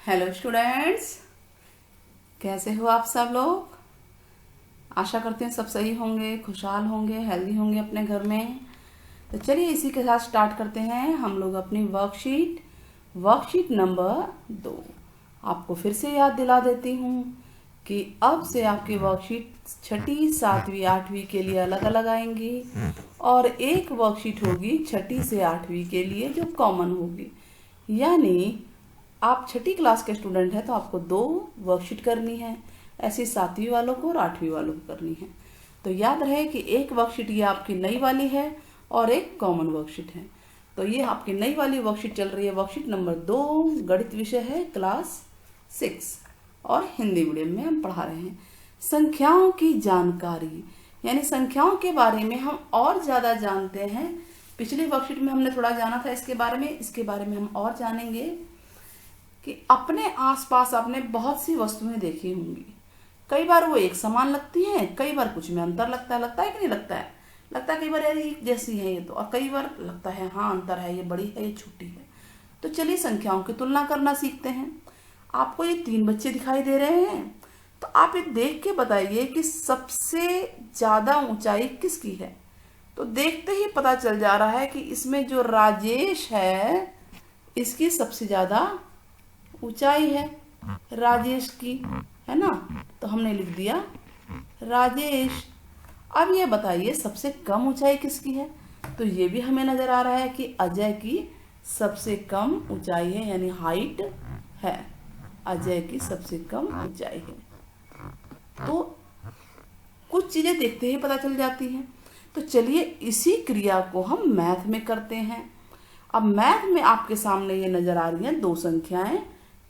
Hello students, कैसे हो आप सब लोग। आशा करते हैं सब सही होंगे, खुशहाल होंगे, हेल्दी होंगे अपने घर में। तो चलिए इसी के साथ स्टार्ट करते हैं हम लोग अपनी वर्कशीट नंबर 2। आपको फिर से याद दिला देती हूँ कि अब से आपकी वर्कशीट छठी, सातवीं, आठवीं के लिए अलग अलग आएंगी और एक वर्कशीट होगी छठी से आठवीं के लिए जो कॉमन होगी। यानी आप छठी क्लास के स्टूडेंट हैं तो आपको 2 वर्कशीट करनी है, ऐसे 7वीं वालों को और 8वीं वालों को करनी है। तो याद रहे कि एक वर्कशीट ये आपकी नई वाली है और एक कॉमन वर्कशीट है। तो ये आपकी नई वाली वर्कशीट चल रही है, वर्कशीट नंबर 2। गणित विषय है क्लास 6 और हिंदी मीडियम में हम पढ़ा रहे हैं। संख्याओं की जानकारी, यानी संख्याओं के बारे में हम और ज़्यादा जानते हैं। पिछली वर्कशीट में हमने थोड़ा जाना था इसके बारे में, इसके बारे में हम और जानेंगे कि अपने आसपास आपने बहुत सी वस्तुएं देखी होंगी। कई बार वो एक समान लगती हैं, कई बार कुछ में अंतर लगता है कि नहीं लगता है। लगता है कई बार यार एक जैसी है ये तो, और कई बार लगता है हाँ अंतर है, ये बड़ी है ये छोटी है। तो चलिए संख्याओं की तुलना करना सीखते हैं। आपको ये 3 बच्चे दिखाई दे रहे हैं, तो आप ये देख के बताइए कि सबसे ज़्यादा ऊंचाई किसकी है। तो देखते ही पता चल जा रहा है कि इसमें जो राजेश है इसकी सबसे ज़्यादा ऊंचाई है, राजेश की, है ना। तो हमने लिख दिया राजेश। अब ये बताइए सबसे कम ऊंचाई किसकी है। तो ये भी हमें नजर आ रहा है कि अजय की सबसे कम ऊंचाई है, यानी हाइट है। अजय की सबसे कम ऊंचाई है। तो कुछ चीजें देखते ही पता चल जाती हैं। तो चलिए इसी क्रिया को हम मैथ में करते हैं। अब मैथ में आपके सामने ये नजर आ रही हैं 2 संख्याएं,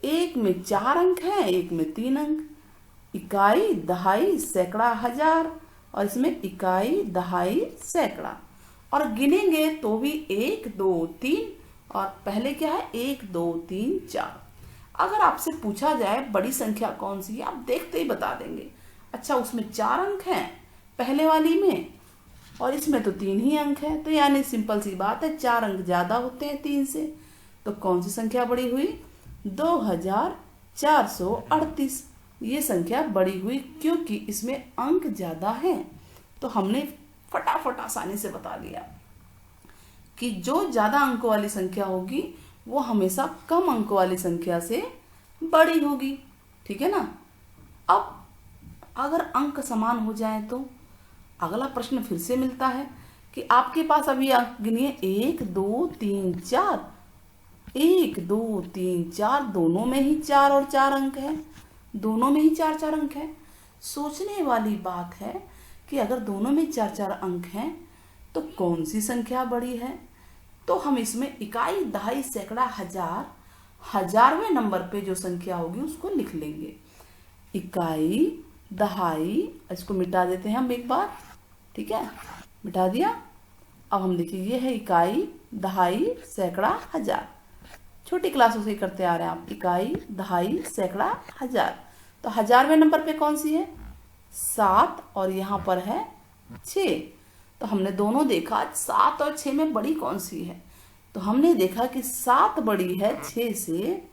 एक में 4 अंक हैं, एक में 3 अंक। इकाई, दहाई, सैकड़ा, हजार, और इसमें इकाई, दहाई, सैकड़ा। और गिनेंगे तो भी 1 2 3, और पहले क्या है 1 2 3 4। अगर आपसे पूछा जाए बड़ी संख्या कौन सी है, आप देखते ही बता देंगे। अच्छा उसमें 4 अंक हैं पहले वाली में, और इसमें तो 3 ही अंक है। तो यानी सिंपल सी बात है, 4 अंक ज्यादा होते हैं 3 से। तो कौन सी संख्या बड़ी हुई, 2438। ये संख्या बड़ी हुई क्योंकि इसमें अंक ज्यादा हैं। तो हमने फटाफट आसानी से बता दिया कि जो ज्यादा अंकों वाली संख्या होगी वो हमेशा कम अंकों वाली संख्या से बड़ी होगी, ठीक है ना। अब अगर अंक समान हो जाए तो अगला प्रश्न फिर से मिलता है कि आपके पास अभी अंक गिनिए 1 2 3 4। 1 2 3 4, दोनों में ही 4 और 4 अंक है, दोनों में ही 4 4 अंक है। सोचने वाली बात है कि अगर दोनों में 4 4 अंक हैं तो कौन सी संख्या बड़ी है। तो हम इसमें इकाई, दहाई, सैकड़ा, हजार, 1000वें नंबर पे जो संख्या होगी उसको लिख लेंगे। इकाई, दहाई, इसको मिटा देते हैं हम एक बार, ठीक है, मिटा दिया। अब हम देखिए ये है इकाई, दहाई, सैकड़ा, हजार। छोटी क्लासों से करते आ रहे हैं आप, इकाई, दहाई, सैकड़ा, हजार। तो 1000वें नंबर पे कौन सी है, 7, और यहाँ पर है 6। तो हमने दोनों देखा 7 और 6 में बड़ी कौन सी है। तो हमने देखा कि 7 बड़ी है 6 से।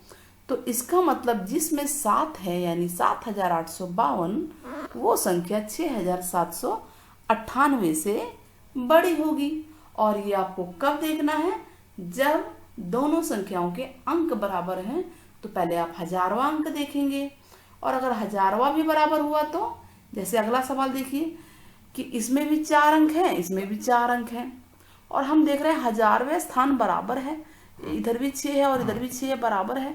तो इसका मतलब जिसमें 7 है यानी 7852, वो संख्या 6798 से बड़ी होगी। और ये आपको कब देखना है, जब दोनों संख्याओं के अंक बराबर हैं। तो पहले आप 1000वां अंक देखेंगे, और अगर 1000वां भी बराबर हुआ तो जैसे अगला सवाल देखिए कि इसमें भी 4 अंक हैं, इसमें भी 4 अंक हैं, और हम देख रहे हैं 1000वें स्थान बराबर है, इधर भी 6 है और इधर भी 6 बराबर है।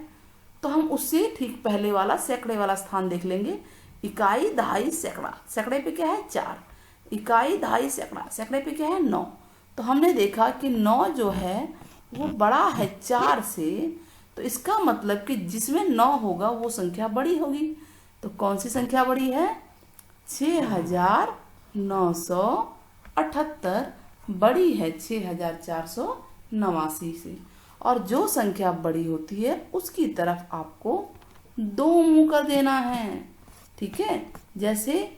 तो हम उससे ठीक पहले वाला सैकड़े वाला स्थान देख लेंगे। इकाई, दहाई, सैकड़ा, सैकड़े पे क्या है 4, इकाई, दहाई, सैकड़ा, सैकड़े पे क्या है 9। तो हमने देखा कि 9 जो है वो बड़ा है 4 से। तो इसका मतलब कि जिसमें 9 होगा वो संख्या बड़ी होगी। तो कौन सी संख्या बड़ी है, 6978 बड़ी है 6489 से। और जो संख्या बड़ी होती है उसकी तरफ आपको 2 मुंह कर देना है, ठीक है। जैसे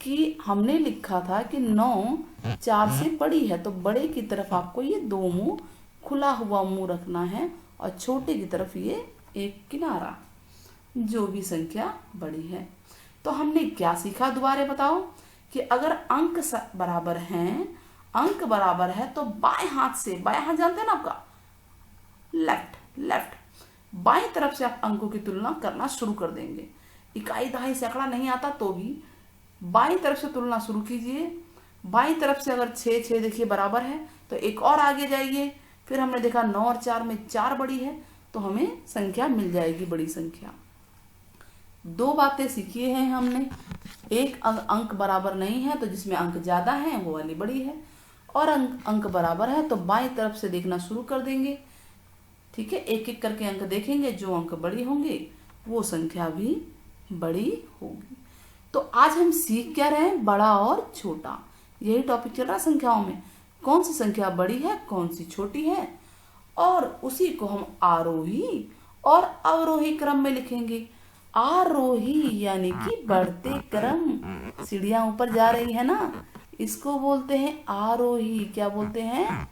कि हमने लिखा था कि 9 4 से बड़ी है, तो बड़े की तरफ आपको ये 2 मुंह, खुला हुआ मुंह रखना है, और छोटे की तरफ ये एक किनारा। जो भी संख्या बड़ी है। तो हमने क्या सीखा दोबारा बताओ कि अगर अंक बराबर हैं, अंक बराबर है तो बाएं हाथ से, बाएं हाथ जानते हैं ना आपका, लेफ्ट बाएं तरफ से आप अंकों की तुलना करना शुरू कर देंगे। इकाई दहाई सैकड़ा नहीं आता तो भी बाएं तरफ से तुलना शुरू कीजिए। बाएं तरफ से अगर 6 6 देखिए बराबर है तो एक और आगे जाइए, फिर हमने देखा 9 और 4 में 4 बड़ी है तो हमें संख्या मिल जाएगी, बड़ी संख्या। दो बातें सीखी हैं हमने, एक अंक बराबर नहीं है तो जिसमें अंक ज़्यादा हैं वो वाली बड़ी है, और अंक बराबर है तो बाएं तरफ से देखना शुरू कर देंगे। ठीक है, एक एक करके अंक देखेंगे, जो अंक बड़ी होंगे वो संख्या भी बड़ी होगी। तो आज हम सीख क्या रहे हैं, बड़ा और छोटा, यही टॉपिक चल रहा है संख्याओं में। कौन सी संख्या बड़ी है, कौन सी छोटी है, और उसी को हम आरोही और अवरोही क्रम में लिखेंगे। आरोही यानी कि बढ़ते क्रम, सीढ़ियां ऊपर जा रही है ना, इसको बोलते हैं आरोही। क्या बोलते हैं,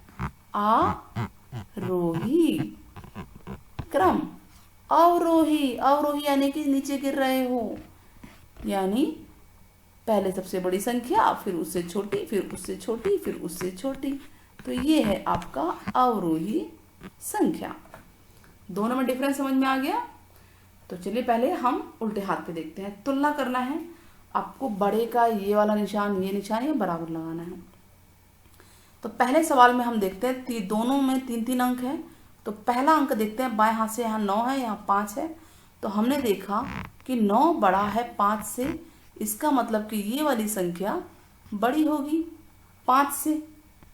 आरोही क्रम। अवरोही, अवरोही यानी कि नीचे गिर रहे हो, यानी पहले सबसे बड़ी संख्या, फिर उससे छोटी, फिर उससे छोटी, फिर उससे छोटी। तो ये है आपका अवरोही संख्या। दोनों में डिफरेंस समझ में आ गया। तो चलिए पहले हम उल्टे हाथ पे देखते हैं। तुलना करना है आपको, बड़े का ये वाला निशान, ये निशान ये बराबर लगाना है। तो पहले सवाल में हम देखते हैं दोनों में 3 3 अंक है। तो पहला अंक देखते हैं, बाएं हाथ से, यहाँ 9 है, यहाँ 5 है। तो हमने देखा कि 9 बड़ा है 5 से, इसका मतलब कि ये वाली संख्या बड़ी होगी, 5 से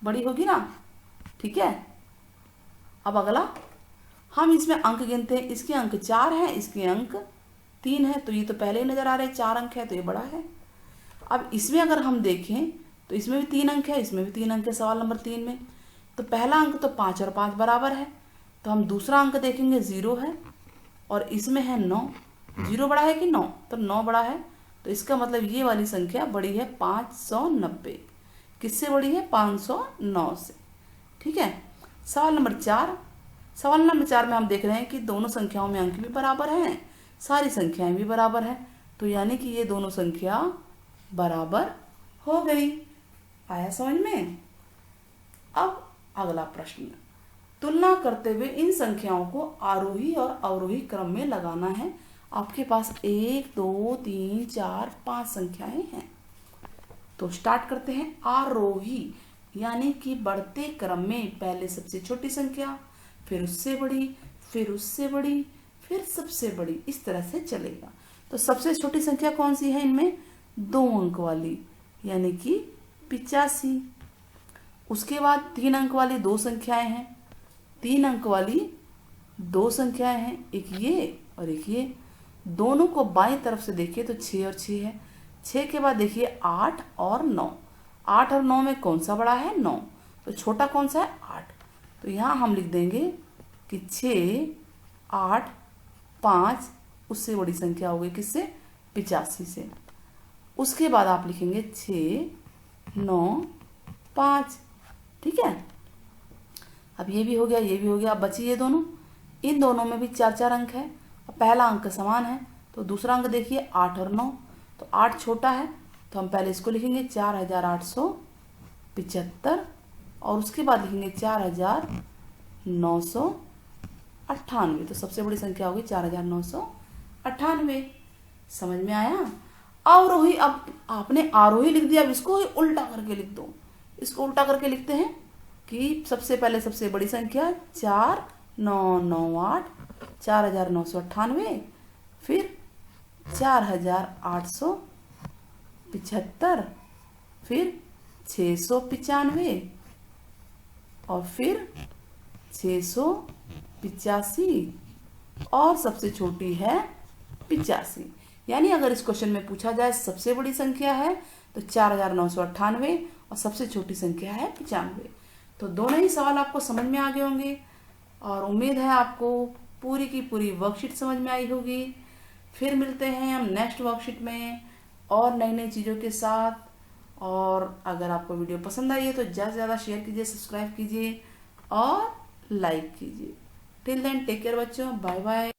बड़ी होगी ना। ठीक है, अब अगला हम इसमें अंक गिनते हैं। इसके अंक 4 है, इसके अंक 3 है, तो ये तो पहले ही नजर आ रहे हैं 4 अंक है तो ये बड़ा है। अब इसमें अगर हम देखें तो इसमें भी 3 अंक है, इसमें भी 3 अंक है, सवाल नंबर 3 में। तो पहला अंक तो 5 और 5 बराबर है, तो हम दूसरा अंक देखेंगे 0 है, और इसमें है 9। 0 बड़ा है कि 9, तो 9 बड़ा है, तो इसका मतलब ये वाली संख्या बड़ी है 590। किससे बड़ी है, 509 से। ठीक है, सवाल नंबर 4। सवाल नंबर 4 में हम देख रहे हैं कि दोनों संख्याओं में अंक भी बराबर हैं, सारी संख्याएं भी बराबर हैं, तो यानी कि ये दोनों संख्या बराबर हो गई। आया समझ में। अब अगला प्रश्न, तुलना करते हुए इन संख्याओं को आरोही और अवरोही क्रम में लगाना है। आपके पास 1 2 3 4 5 संख्याएं हैं। तो स्टार्ट करते हैं। आरोही यानी कि बढ़ते क्रम में, पहले सबसे छोटी संख्या, फिर उससे बड़ी, फिर उससे बड़ी, फिर सबसे बड़ी, इस तरह से चलेगा। तो सबसे छोटी संख्या कौन सी है इनमें, 2 अंक वाली, यानी कि 85। उसके बाद 3 अंक वाली 2 संख्याएं हैं, 3 अंक वाली 2 संख्याएं हैं, एक ये और एक ये। दोनों को बाईं तरफ से देखिए तो 6 और 6 है। 6 के बाद देखिए 8 और 9। 8 और 9 में कौन सा बड़ा है, 9, तो छोटा कौन सा है, 8। तो यहाँ हम लिख देंगे कि 6 8 5 उससे बड़ी संख्या हो गई, किससे, 85 से। उसके बाद आप लिखेंगे 6 9 5। ठीक है, अब ये भी हो गया, ये भी हो गया। अब बची ये दोनों, इन दोनों में भी 4 4 अंक है। अब पहला अंक समान है, तो दूसरा अंक देखिए 8 और 9, तो 8 छोटा है, तो हम पहले इसको लिखेंगे 4875, और उसके बाद लिखेंगे 4998। तो सबसे बड़ी संख्या होगी 4998। समझ में आया। अवरोही, अब आपने आरोही लिख दिया, अब इसको उल्टा करके लिख दो। इसको उल्टा करके लिखते हैं कि सबसे पहले सबसे बड़ी संख्या 4998, 4998, फिर 4875, फिर 695, और फिर 685, और सबसे छोटी है 85। यानी अगर इस क्वेश्चन में पूछा जाए सबसे बड़ी संख्या है तो 4998 और सबसे छोटी संख्या है 95। तो दोनों ही सवाल आपको समझ में आ गए होंगे, और उम्मीद है आपको पूरी की पूरी वर्कशीट समझ में आई होगी। फिर मिलते हैं हम नेक्स्ट वर्कशीट में और नई नई चीज़ों के साथ। और अगर आपको वीडियो पसंद आई है तो ज़्यादा से ज़्यादा शेयर कीजिए, सब्सक्राइब कीजिए और लाइक कीजिए। टिल देन टेक केयर बच्चों, बाय बाय।